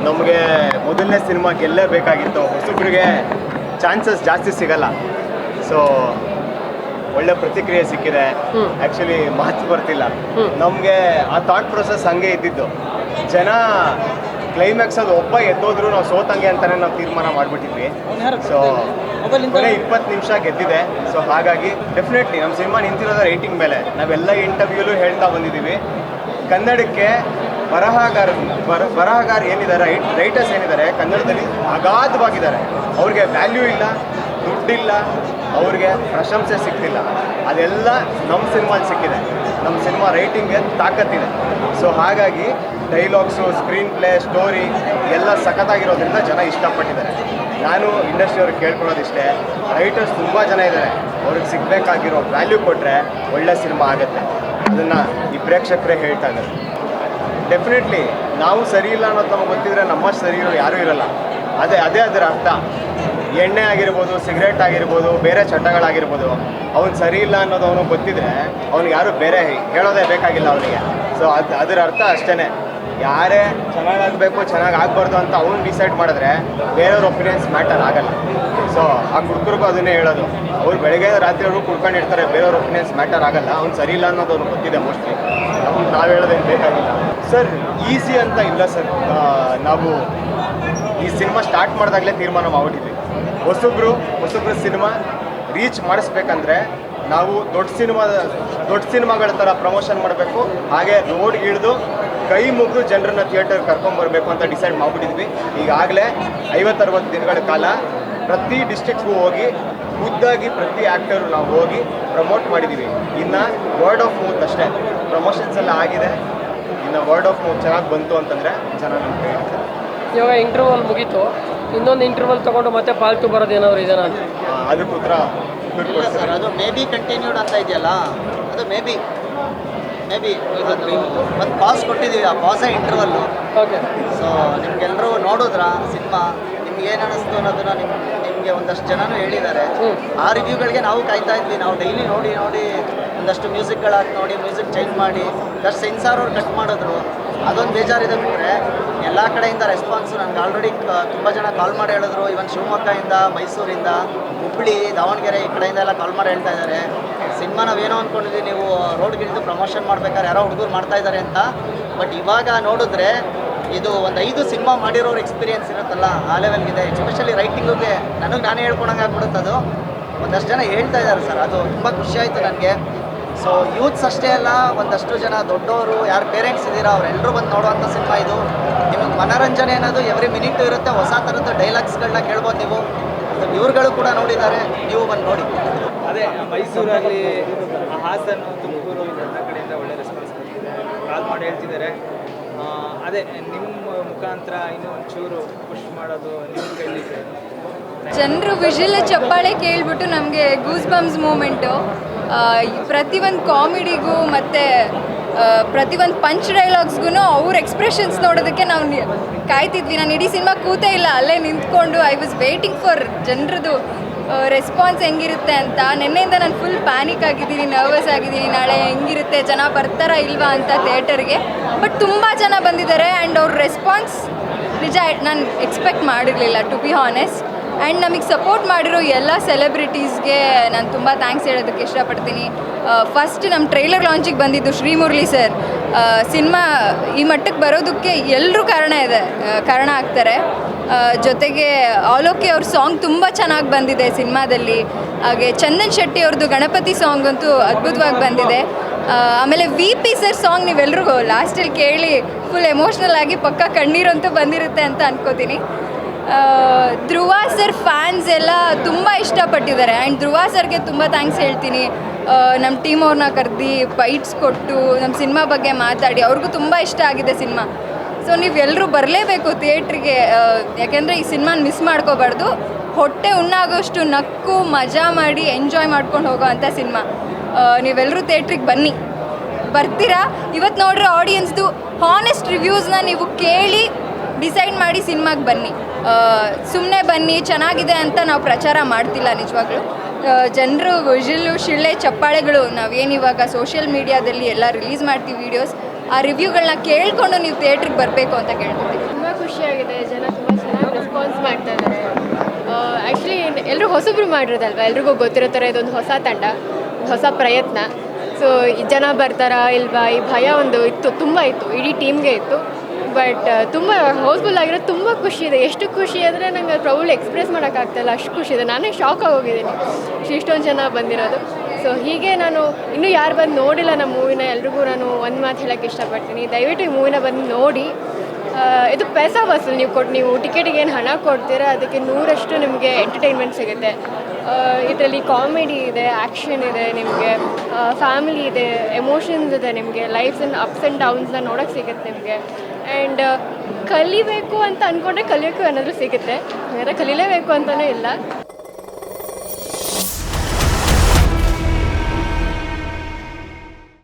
ನಮಗೆ ಮೊದಲನೇ cinema ಗೆಲ್ಲೇಬೇಕಾಗಿತ್ತು. ಹೊಸಬ್ರಿಗೆ chances ಜಾಸ್ತಿ ಸಿಗಲ್ಲ. ಸೊ ಒಳ್ಳೆ ಪ್ರತಿಕ್ರಿಯೆ ಸಿಕ್ಕಿದೆ. ಆ್ಯಕ್ಚುಲಿ ಮಾತು ಬರ್ತಿಲ್ಲ. ನಮಗೆ ಆ ಥಾಟ್ ಪ್ರೊಸೆಸ್ ಹಾಗೆ ಇದ್ದಿದ್ದು. ಜನ ಕ್ಲೈಮ್ಯಾಕ್ಸ್ ಅದು ಒಬ್ಬ ಎದ್ದೋದ್ರು ನಾವು ಸೋತಂಗೆ ಅಂತಲೇ ನಾವು ತೀರ್ಮಾನ ಮಾಡಿಬಿಟ್ಟಿದ್ವಿ. ಸೊ ಕೊನೆ 20 ನಿಮಿಷ ಗೆದ್ದಿದೆ. ಸೊ ಹಾಗಾಗಿ ಡೆಫಿನೆಟ್ಲಿ ನಮ್ಮ ಸಿನಿಮಾ ನಿಂತಿರೋದು ರೇಟಿಂಗ್ ಮೇಲೆ. ನಾವೆಲ್ಲ ಇಂಟರ್ವ್ಯೂಲು ಹೇಳ್ತಾ ಬಂದಿದ್ದೀವಿ, ಕನ್ನಡಕ್ಕೆ ಬರಹಗಾರ ಏನಿದ್ದಾರೆ, ರೈಟರ್ಸ್ ಏನಿದ್ದಾರೆ ಕನ್ನಡದಲ್ಲಿ ಅಗಾಧವಾಗಿದ್ದಾರೆ. ಅವ್ರಿಗೆ ವ್ಯಾಲ್ಯೂ ಇಲ್ಲ, ದುಡ್ಡಿಲ್ಲ, ಅವ್ರಿಗೆ ಪ್ರಶಂಸೆ ಸಿಗ್ತಿಲ್ಲ. ಅದೆಲ್ಲ ನಮ್ಮ ಸಿನಿಮಾಲಿ ಸಿಕ್ಕಿದೆ. ನಮ್ಮ ಸಿನಿಮಾ ರೈಟಿಂಗ್ಗೆ ತಾಕತ್ತಿದೆ. ಸೊ ಹಾಗಾಗಿ ಡೈಲಾಗ್ಸು, ಸ್ಕ್ರೀನ್ ಪ್ಲೇ, ಸ್ಟೋರಿ ಎಲ್ಲ ಸಖತ್ತಾಗಿರೋದ್ರಿಂದ ಜನ ಇಷ್ಟಪಟ್ಟಿದ್ದಾರೆ. ನಾನು ಇಂಡಸ್ಟ್ರಿಯವ್ರಿಗೆ ಕೇಳ್ಕೊಳ್ಳೋದಿಷ್ಟೇ, ರೈಟರ್ಸ್ ತುಂಬ ಜನ ಇದ್ದಾರೆ, ಅವ್ರಿಗೆ ಸಿಗಬೇಕಾಗಿರೋ ವ್ಯಾಲ್ಯೂ ಕೊಟ್ಟರೆ ಒಳ್ಳೆ ಸಿನಿಮಾ ಆಗುತ್ತೆ. ಅದನ್ನು ಈ ಪ್ರೇಕ್ಷಕರೇ ಹೇಳ್ತಾ ಇದ್ದಾರೆ. ಡೆಫಿನೆಟ್ಲಿ ನಾವು ಸರಿ ಇಲ್ಲ ಅನ್ನೋದು ನಮಗೆ ಗೊತ್ತಿದ್ರೆ ನಮ್ಮಷ್ಟು ಸರಿ ಇರೋರು ಯಾರೂ ಇರಲ್ಲ. ಅದೇ ಅದರ ಅರ್ಥ. ಎಣ್ಣೆ ಆಗಿರ್ಬೋದು, ಸಿಗರೇಟ್ ಆಗಿರ್ಬೋದು, ಬೇರೆ ಚಟಗಳಾಗಿರ್ಬೋದು, ಅವ್ನು ಸರಿ ಇಲ್ಲ ಅನ್ನೋದು ಅವನಿಗೆ ಗೊತ್ತಿದ್ರೆ ಅವ್ನಿಗೆ ಯಾರು ಬೇರೆ ಹೇಳೋದೇ ಬೇಕಾಗಿಲ್ಲ ಅವನಿಗೆ. ಸೊ ಅದರ ಅರ್ಥ ಅಷ್ಟೇ. ಯಾರೇ ಚೆನ್ನಾಗಾಗಬೇಕು, ಚೆನ್ನಾಗಿ ಆಗಬಾರ್ದು ಅಂತ ಅವ್ನು ಡಿಸೈಡ್ ಮಾಡಿದ್ರೆ ಬೇರೆಯವ್ರ ಒಪಿನಿಯನ್ಸ್ ಮ್ಯಾಟರ್ ಆಗಲ್ಲ. ಸೊ ಆ ಕುಡ್ಕರಿಗೂ ಅದನ್ನೇ ಹೇಳೋದು. ಅವ್ರು ಬೆಳಗ್ಗೆ ರಾತ್ರಿಯವರು ಕುಡ್ಕೊಂಡಿರ್ತಾರೆ, ಬೇರೆಯವ್ರ ಒಪಿನಿಯನ್ಸ್ ಮ್ಯಾಟರ್ ಆಗಲ್ಲ. ಅವ್ನು ಸರಿ ಇಲ್ಲ ಅನ್ನೋದು ಅವ್ನಿಗೆ ಗೊತ್ತಿದೆ ಮೋಸ್ಟ್ಲಿ. ನಾವು ಹೇಳೋದೇನು ಬೇಕಾಗಿಲ್ಲ ಸರ್. ಈಸಿ ಅಂತ ಇಲ್ಲ ಸರ್. ನಾವು ಈ ಸಿನಿಮಾ ಸ್ಟಾರ್ಟ್ ಮಾಡಿದಾಗಲೇ ತೀರ್ಮಾನ ಮಾಡಿಬಿಟ್ಟಿದ್ವಿ, ಹೊಸಬ್ರು ಸಿನಿಮಾ ರೀಚ್ ಮಾಡಿಸ್ಬೇಕಂದ್ರೆ ನಾವು ದೊಡ್ಡ ಸಿನಿಮಾಗಳ ಥರ ಪ್ರಮೋಷನ್ ಮಾಡಬೇಕು. ಹಾಗೆ ರೋಡ್ಗೆ ಇಳಿದು ಕೈ ಮುಗಿದು ಜನರನ್ನ ಥಿಯೇಟರ್ ಕರ್ಕೊಂಬರ್ಬೇಕು ಅಂತ ಡಿಸೈಡ್ ಮಾಡಿಬಿಟ್ಟಿದ್ವಿ. ಈಗಾಗಲೇ 50-60 ದಿನಗಳ ಕಾಲ ಪ್ರತಿ ಡಿಸ್ಟ್ರಿಕ್ಟ್ಗೂ ಹೋಗಿ ಖುದ್ದಾಗಿ ಪ್ರತಿ ಆ್ಯಕ್ಟರು ನಾವು ಹೋಗಿ ಪ್ರಮೋಟ್ ಮಾಡಿದ್ದೀವಿ. ಇನ್ನು ವರ್ಡ್ ಆಫ್ ಮೌತ್ ಅಷ್ಟೇ. ಪ್ರಮೋಷನ್ಸ್ ಎಲ್ಲ ಆಗಿದೆ. ಇನ್ನು ವರ್ಡ್ ಆಫ್ ಮೌತ್ ಚೆನ್ನಾಗಿ ಬಂತು ಅಂತಂದರೆ ಜನ ನಮ್ಗೆ ಹೇಳ್ತಾರೆ. ಇವಾಗ ಇಂಟರ್ವಲ್ ಮುಗೀತು, ಇನ್ನೊಂದು ಇಂಟರ್ವಲ್ ತೊಗೊಂಡು ಮತ್ತೆ ಪಾಲ್ತು ಬರೋದು ಏನಾದ್ರು ಇದೆಯಾ ಅಂತ? ಅದಕ್ಕೆ ಉತ್ತರ ಸರ್, ಅದು ಮೇ ಬಿ ಕಂಟಿನ್ಯೂಡ್ ಅಂತ ಇದೆಯಲ್ಲ, ಅದು ಮೇ ಬಿ ಒಂದು ಪಾಸ್ ಕೊಟ್ಟಿದ್ದೀವಿ. ಆ ಪಾಸೇ ಇಂಟರ್ವಲ್ಲು. ಓಕೆ. ಸೊ ನಿಮ್ಗೆಲ್ಲರೂ ನೋಡಿದ್ರ ಸಿನಿಮಾ, ನಿಮ್ಗೆ ಏನು ಅನ್ನಿಸ್ತು ಅನ್ನೋದನ್ನ ನಿಮಗೆ ಒಂದಷ್ಟು ಜನನೂ ಹೇಳಿದ್ದಾರೆ. ಆ ರಿವ್ಯೂಗಳಿಗೆ ನಾವು ಕಾಯ್ತಾ ಇದ್ವಿ. ನಾವು ಡೈಲಿ ನೋಡಿ ಒಂದಷ್ಟು ಮ್ಯೂಸಿಕ್ಗಳಾಕಿ ನೋಡಿ, ಮ್ಯೂಸಿಕ್ ಚೇಂಜ್ ಮಾಡಿ ಜಸ್ಟ್ ಸೆನ್ಸಾರ್ ಅವ್ರು ಕಟ್ ಮಾಡಿದ್ರು. ಅದೊಂದು ಬೇಜಾರಿದೆ. ಬಿಟ್ಟರೆ ಎಲ್ಲ ಕಡೆಯಿಂದ ರೆಸ್ಪಾನ್ಸು ನನಗೆ ಆಲ್ರೆಡಿ ತುಂಬ ಜನ ಕಾಲ್ ಮಾಡಿ ಹೇಳಿದ್ರು. ಇವನ್ ಶಿವಮೊಗ್ಗದಿಂದ, ಮೈಸೂರಿಂದ, ಹುಬ್ಬಳ್ಳಿ, ದಾವಣಗೆರೆ ಈ ಕಡೆಯಿಂದ ಎಲ್ಲ ಕಾಲ್ ಮಾಡಿ ಹೇಳ್ತಾ ಇದ್ದಾರೆ, ಸಿನಿಮಾ ನಾವೇನೋ ಅಂದ್ಕೊಂಡಿದ್ವಿ, ನೀವು ರೋಡ್ಗಿಳಿದು ಪ್ರಮೋಷನ್ ಮಾಡ್ಬೇಕಾದ್ರೆ ಯಾರೋ ಹುಡುಗರು ಮಾಡ್ತಾ ಇದ್ದಾರೆ ಅಂತ. ಬಟ್ ಇವಾಗ ನೋಡಿದ್ರೆ ಇದು ಒಂದು 5 ಸಿನಿಮಾ ಮಾಡಿರೋರು ಎಕ್ಸ್ಪೀರಿಯೆನ್ಸ್ ಇರುತ್ತಲ್ಲ, ಆ ಲೆವೆಲ್ಗಿದೆ. ಎಸ್ಪೆಷಲಿ ರೈಟಿಂಗಿಗೆ ನಾನೇ ಹೇಳ್ಕೊಳಂಗೆ ಆಗ್ಬಿಡುತ್ತೆ. ಅದು ಒಂದಷ್ಟು ಜನ ಹೇಳ್ತಾ ಇದ್ದಾರೆ ಸರ್. ಅದು ತುಂಬ ಖುಷಿ ಆಯಿತು ನನಗೆ. ಸೊ ಯೂತ್ಸ್ ಅಷ್ಟೇ ಅಲ್ಲ, ಒಂದಷ್ಟು ಜನ ದೊಡ್ಡವರು, ಯಾರು ಪೇರೆಂಟ್ಸ್ ಇದ್ದೀರಾ ಅವರೆಲ್ಲರೂ ಬಂದು ನೋಡುವಂಥ ಸಿನಿಮಾ ಇದು. ನಿಮಗೆ ಮನೋರಂಜನೆ ಅನ್ನೋದು ಎವ್ರಿ ಮಿನಿಟ್ ಇರುತ್ತೆ. ಹೊಸ ಥರದ ಡೈಲಾಗ್ಸ್ಗಳನ್ನ ಕೇಳ್ಬೋದು ನೀವು. ಇವ್ರುಗಳು ಕೂಡ ನೋಡಿದ್ದಾರೆ, ನೀವು ಬಂದು ನೋಡಿ. ಅದೇ ಮೈಸೂರಲ್ಲಿ, ಹಾಸನ, ತುಮಕೂರು ಎಲ್ಲ ಕಡೆಯಿಂದ ಒಳ್ಳೆ ರೆಸ್ಪಾನ್ಸ್ ಬರ್ತಿದೆ. ಕಾಲ್ ಮಾಡಿ ಹೇಳ್ತಿದ್ದಾರೆ. ಅದೇ ನಿಮ್ಮ ಮುಖಾಂತರ ಇನ್ನೂ ಒಂಚೂರು ಪುಷ್ ಮಾಡೋದು ನಿಮ್ಮ ಕೈಲಿದೆ. ಜನರು ವಿಷಲ್ ಚಪ್ಪಾಳೆ ಕೇಳಿಬಿಟ್ಟು ನಮಗೆ ಗೂಸ್ ಬಂಪ್ಸ್ ಮೂಮೆಂಟು. ಪ್ರತಿಯೊಂದು ಕಾಮಿಡಿಗೂ ಮತ್ತು ಪ್ರತಿಯೊಂದು ಪಂಚ್ ಡೈಲಾಗ್ಸ್ಗೂ ಅವ್ರ ಎಕ್ಸ್ಪ್ರೆಷನ್ಸ್ ನೋಡೋದಕ್ಕೆ ನಾವು ಕಾಯ್ತಿದ್ವಿ. ನಾನು ಇಡೀ ಸಿನಿಮಾ ಕೂತೇ ಇಲ್ಲ, ಅಲ್ಲೇ ನಿಂತ್ಕೊಂಡು ಐ ವಾಸ್ ವೇಟಿಂಗ್ ಫಾರ್ ಜನರದು ರೆಸ್ಪಾನ್ಸ್ ಹೆಂಗಿರುತ್ತೆ ಅಂತ. ನಿನ್ನೆಯಿಂದ ನಾನು ಫುಲ್ ಪ್ಯಾನಿಕ್ ಆಗಿದ್ದೀನಿ, ನರ್ವಸ್ ಆಗಿದ್ದೀನಿ. ನಾಳೆ ಹೆಂಗಿರುತ್ತೆ, ಜನ ಬರ್ತಾರಾ ಇಲ್ವಾ ಅಂತ ಥಿಯೇಟರ್ಗೆ. ಬಟ್ ತುಂಬ ಜನ ಬಂದಿದ್ದಾರೆ ಆ್ಯಂಡ್ ಅವ್ರ ರೆಸ್ಪಾನ್ಸ್ ನಿಜ ನಾನು ಎಕ್ಸ್ಪೆಕ್ಟ್ ಮಾಡಿರಲಿಲ್ಲ, ಟು ಬಿ ಹಾನೆಸ್ಟ್. ಆ್ಯಂಡ್ ನಮಗೆ ಸಪೋರ್ಟ್ ಮಾಡಿರೋ ಎಲ್ಲ ಸೆಲೆಬ್ರಿಟೀಸ್ಗೆ ನಾನು ತುಂಬ ಥ್ಯಾಂಕ್ಸ್ ಹೇಳೋದಕ್ಕೆ ಇಷ್ಟಪಡ್ತೀನಿ. ಫಸ್ಟ್ ನಮ್ಮ ಟ್ರೈಲರ್ ಲಾಂಚಿಗೆ ಬಂದಿದ್ದು ಶ್ರೀಮುರಳಿ ಸರ್. ಸಿನಿಮಾ ಈ ಮಟ್ಟಕ್ಕೆ ಬರೋದಕ್ಕೆ ಎಲ್ಲರೂ ಕಾರಣ ಆಗ್ತಾರೆ. ಜೊತೆಗೆ ಆಲೋಕೆ ಅವ್ರ ಸಾಂಗ್ ತುಂಬ ಚೆನ್ನಾಗಿ ಬಂದಿದೆ ಸಿನಿಮಾದಲ್ಲಿ. ಹಾಗೆ ಚಂದನ್ ಶೆಟ್ಟಿ ಅವ್ರದ್ದು ಗಣಪತಿ ಸಾಂಗ್ ಅಂತೂ ಅದ್ಭುತವಾಗಿ ಬಂದಿದೆ. ಆಮೇಲೆ VP ಸರ್ ಸಾಂಗ್ ನೀವೆಲ್ಲರಿಗೂ ಲಾಸ್ಟಲ್ಲಿ ಕೇಳಿ ಫುಲ್ ಎಮೋಷ್ನಲ್ ಆಗಿ ಪಕ್ಕ ಕಣ್ಣೀರಂತೂ ಬಂದಿರುತ್ತೆ ಅಂತ ಅನ್ಕೋತೀನಿ. ಧ್ರುವ ಸರ್ ಫ್ಯಾನ್ಸ್ ಎಲ್ಲ ತುಂಬ ಇಷ್ಟಪಟ್ಟಿದ್ದಾರೆ ಆ್ಯಂಡ್ ಧ್ರುವ ಸರ್ಗೆ ತುಂಬ ಥ್ಯಾಂಕ್ಸ್ ಹೇಳ್ತೀನಿ. ನಮ್ಮ ಟೀಮ್ ಅವ್ರನ್ನ ಕರೆದು ಬೈಟ್ಸ್ ಕೊಟ್ಟು ನಮ್ಮ ಸಿನಿಮಾ ಬಗ್ಗೆ ಮಾತಾಡಿ ಅವ್ರಿಗೂ ತುಂಬ ಇಷ್ಟ ಆಗಿದೆ ಸಿನಿಮಾ. ಸೊ ನೀವೆಲ್ಲರೂ ಬರಲೇಬೇಕು ಥಿಯೇಟ್ರಿಗೆ, ಯಾಕೆಂದರೆ ಈ ಸಿನಿಮಾನ ಮಿಸ್ ಮಾಡ್ಕೋಬಾರ್ದು. ಹೊಟ್ಟೆ ಉಣ್ಣಾಗೋಷ್ಟು ನಕ್ಕು ಮಜಾ ಮಾಡಿ ಎಂಜಾಯ್ ಮಾಡ್ಕೊಂಡು ಹೋಗೋ ಅಂಥ ಸಿನಿಮಾ. ನೀವೆಲ್ಲರೂ ಥಿಯೇಟ್ರಿಗೆ ಬನ್ನಿ, ಬರ್ತೀರಾ. ಇವತ್ತು ನೋಡ್ರೆ ಆಡಿಯನ್ಸ್ದು ಹಾನೆಸ್ಟ್ ರಿವ್ಯೂಸ್ನ ನೀವು ಕೇಳಿ ಡಿಸೈಡ್ ಮಾಡಿ ಸಿನಿಮಾಗೆ ಬನ್ನಿ. ಸುಮ್ಮನೆ ಬನ್ನಿ ಚೆನ್ನಾಗಿದೆ ಅಂತ ನಾವು ಪ್ರಚಾರ ಮಾಡ್ತಿಲ್ಲ. ನಿಜವಾಗ್ಲೂ ಜನರು ವಿಷಲ್ಲು ಶಿಳ್ಳೆ ಚಪ್ಪಾಳೆಗಳು ನಾವೇನಿವಾಗ ಸೋಷಿಯಲ್ ಮೀಡಿಯಾದಲ್ಲಿ ಎಲ್ಲ ರಿಲೀಸ್ ಮಾಡ್ತೀವಿ ವೀಡಿಯೋಸ್, ಆ ರಿವ್ಯೂಗಳನ್ನ ಕೇಳಿಕೊಂಡು ನೀವು ಥಿಯೇಟ್ರಿಗೆ ಬರಬೇಕು ಅಂತ ಕೇಳ್ತೀವಿ. ತುಂಬ ಖುಷಿಯಾಗಿದೆ. ಎಲ್ಲರೂ ಹೊಸಬ್ರು ಮಾಡಿರೋದಲ್ವ, ಎಲ್ರಿಗೂ ಗೊತ್ತಿರೋ ಥರ ಇದೊಂದು ಹೊಸ ತಂಡ, ಹೊಸ ಪ್ರಯತ್ನ. ಸೊ ಜನ ಬರ್ತಾರಾ ಇಲ್ವಾ ಈ ಭಯ ಒಂದು ಇತ್ತು, ತುಂಬ ಇತ್ತು, ಇಡೀ ಟೀಮ್ಗೆ ಇತ್ತು. ಬಟ್ ತುಂಬ ಹೌಸ್ಫುಲ್ ಆಗಿರೋದು, ತುಂಬ ಖುಷಿ ಇದೆ. ಎಷ್ಟು ಖುಷಿ ಅಂದರೆ ನಂಗೆ ಪ್ರೌಡ್ ಎಕ್ಸ್ಪ್ರೆಸ್ ಮಾಡೋಕ್ಕಾಗ್ತಾಯಿಲ್ಲ, ಅಷ್ಟು ಖುಷಿ ಇದೆ. ನಾನೇ ಶಾಕ್ ಆಗೋಗಿದ್ದೀನಿ ಇಷ್ಟೊಂದು ಜನ ಬಂದಿರೋದು. ಸೊ ಹೀಗೆ ನಾನು ಇನ್ನೂ ಯಾರು ಬಂದು ನೋಡಿಲ್ಲ ನಮ್ಮ ಮೂವಿನ, ಎಲ್ರಿಗೂ ನಾನು ಒಂದು ಮಾತು ಹೇಳೋಕ್ಕೆ ಇಷ್ಟಪಡ್ತೀನಿ, ದಯವಿಟ್ಟು ಈ ಮೂವಿನ ಬಂದು ನೋಡಿ. ಇದು ಪೈಸಾ ವಸೂಲ್, ನೀವು ಟಿಕೆಟಿಗೆ ಏನು ಹಣ ಕೊಡ್ತೀರಾ ಅದಕ್ಕೆ 100ರಷ್ಟು ನಿಮಗೆ ಎಂಟರ್ಟೈನ್ಮೆಂಟ್ ಸಿಗುತ್ತೆ. ಇದರಲ್ಲಿ ಕಾಮಿಡಿ ಇದೆ, ಆ್ಯಕ್ಷನ್ ಇದೆ, ನಿಮಗೆ ಫ್ಯಾಮಿಲಿ ಇದೆ, ಎಮೋಷನ್ಸ್ ಇದೆ, ನಿಮಗೆ ಲೈಫ್ಸನ್ನು ಅಪ್ಸ್ ಆ್ಯಂಡ್ ಡೌನ್ಸ್ನ ನೋಡೋಕ್ಕೆ ಸಿಗುತ್ತೆ ನಿಮಗೆ. ಆ್ಯಂಡ್ ಕಲಿಬೇಕು ಅಂತ ಅಂದ್ಕೊಂಡ್ರೆ ಕಲಿಯೋಕ್ಕೂ ಏನಾದರೂ ಸಿಗುತ್ತೆ, ಬೇರೆ ಕಲೀಲೇಬೇಕು ಅಂತಲೇ ಇಲ್ಲ.